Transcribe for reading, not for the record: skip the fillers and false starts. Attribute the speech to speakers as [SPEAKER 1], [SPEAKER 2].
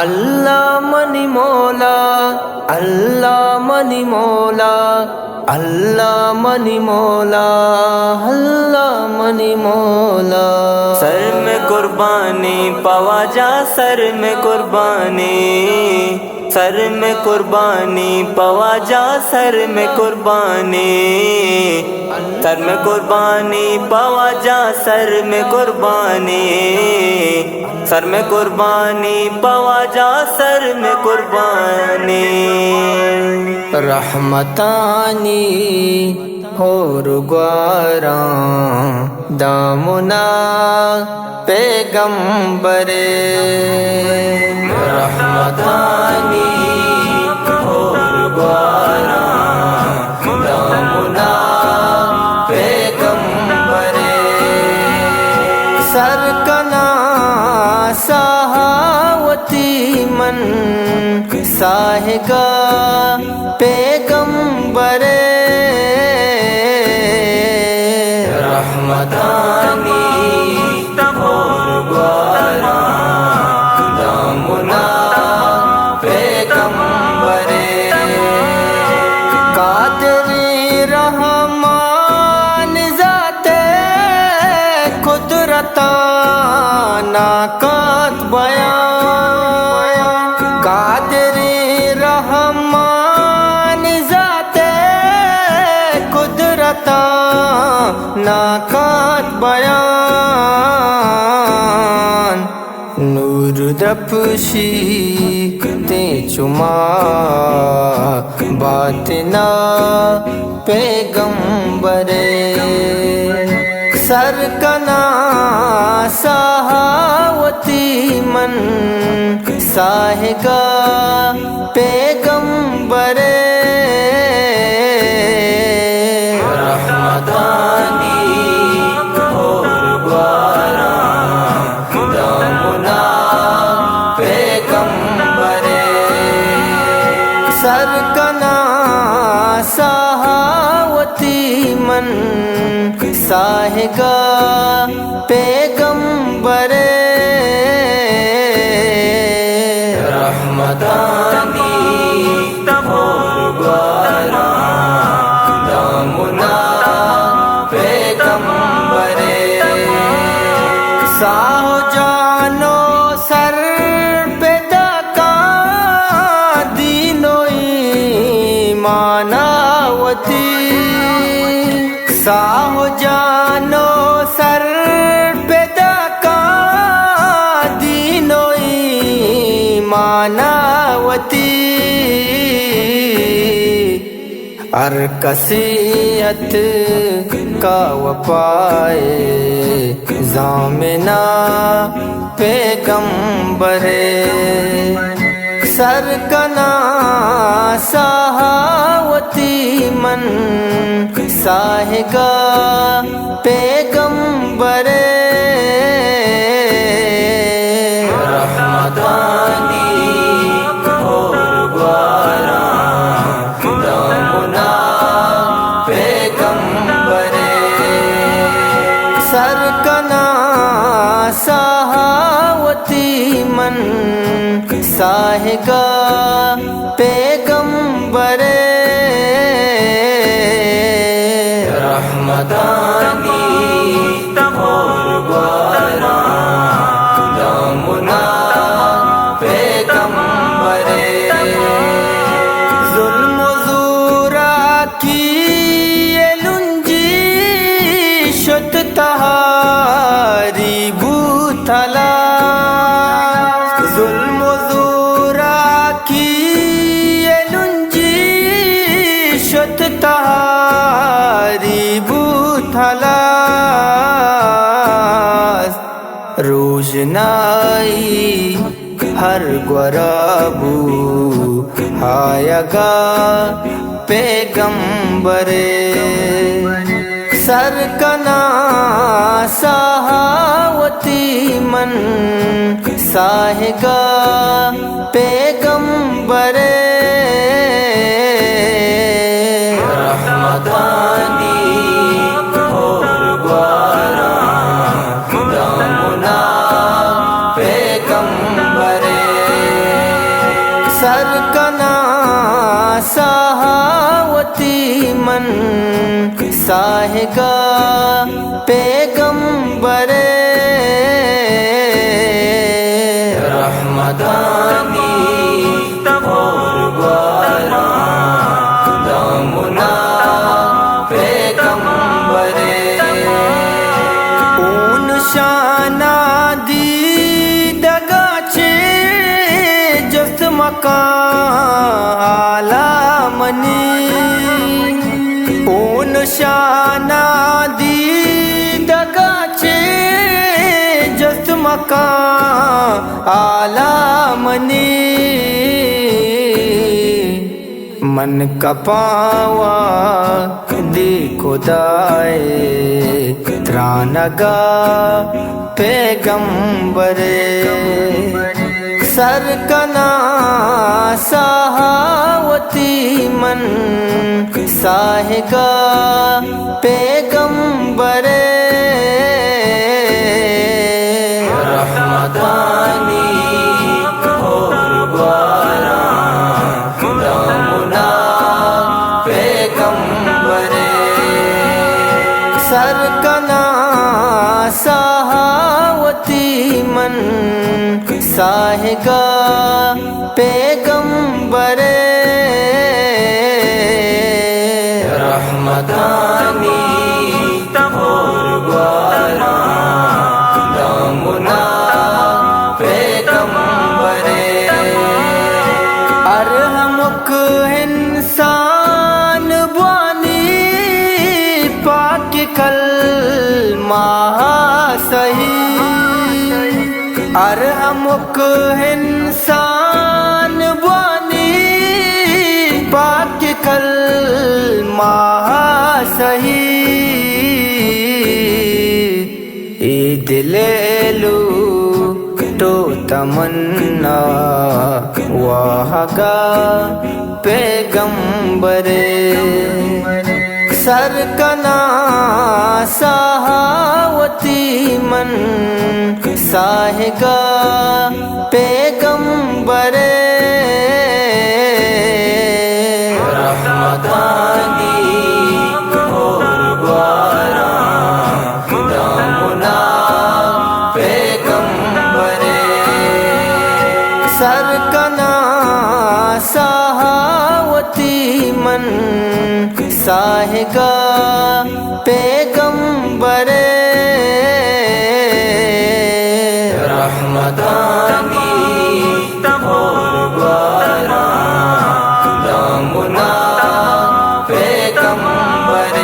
[SPEAKER 1] اللہ منی مولا، اللہ منی مولا، اللہ منی مولا، اللہ منی مولا۔
[SPEAKER 2] سر میں قربانی پوا جا، سر میں قربانی، سر میں قربانی پوا جا، سر میں قربانی، سر میں قربانی پوا جا، سر میں قربانی، سر میں قربانی پوا جا، سر میں قربانی۔
[SPEAKER 1] رحمتانی اور گواراں دامنا پیغمبرے، رحمتانی اور گواراں دامنا پیغمبرے، سرکنا سہاوتی من ساہگا پیغمبرے، رحمتانی اور گواراں دامنا پیغمبرے، قادری رحمان ذات قدرتاں ناقات بیان، قادری رحمان ذات قدرتاں ناقات بیان، نور درپشی تے چما باطنا پیغمبرے، سرکنا سہاوتی من ساہگا پیغمبرے، رحمتانی اور گواراں دامنا پیغمبرے، سرکنا سہاوتی من ساہگا پیغمبرے، رحمتانی اور گواراں دامنا پیغمبرے، ساہو جانو سر پیدا کا دین و ایمان آوتی، ساہو جانو سر پیدا کا دین و ایمان آوتی، ارکسیت کا وپائے ضامنہ پیغمبرے، سرکنا سہاوتی من ساہگا پیغمبرے، رحمتانی اور گواراں دامنا پیغمبرے، سرکنا سہاوتی من ساہگا پیغمبرے، رحمتانی اور گواراں دامنا پیغمبرے، ظلم و زورا کی لنجی شت تہاری بوتھلا، ظلم و زورا کی لنجی شت تہاری بوتھلا، روشنائی ہر گورابو آیا گا پیغمبرے، سرکنا سہاوتی من ساہگا پیغمبرے، رحمتانی اور گواراں دامنا پیغمبرے، سرکنا سہاوتی من ساہگا پیغمبر رحمتانی باران دامنا پیغمبر اون شانہ دیدگا چھے جست مکان عالمنی اون شانہ دیدگا چھے جست مکان عالمنی من کپاوا دی خدائے ترانگا پیغمبر سرکنا سہاوتی من ساہگا پیغمبر رحمتانی سرکنا سہاوتی من ساہگا پیغمبر رحمتانی دامنا پیغمبر ارحمک انسان بوانی پاک کلمہ صحیح ارحمک انسان بوانی پاک کلمہ صحیح عید لیلو تو تمنا واہگا پیغمبر سرکنا سہاوتی من ساہگا پیغمبر رحمتانی دامنا پیغمبر سرکنا سہاوتی من ساہگا پیغمبر رحمتانی دامنا پیغمبر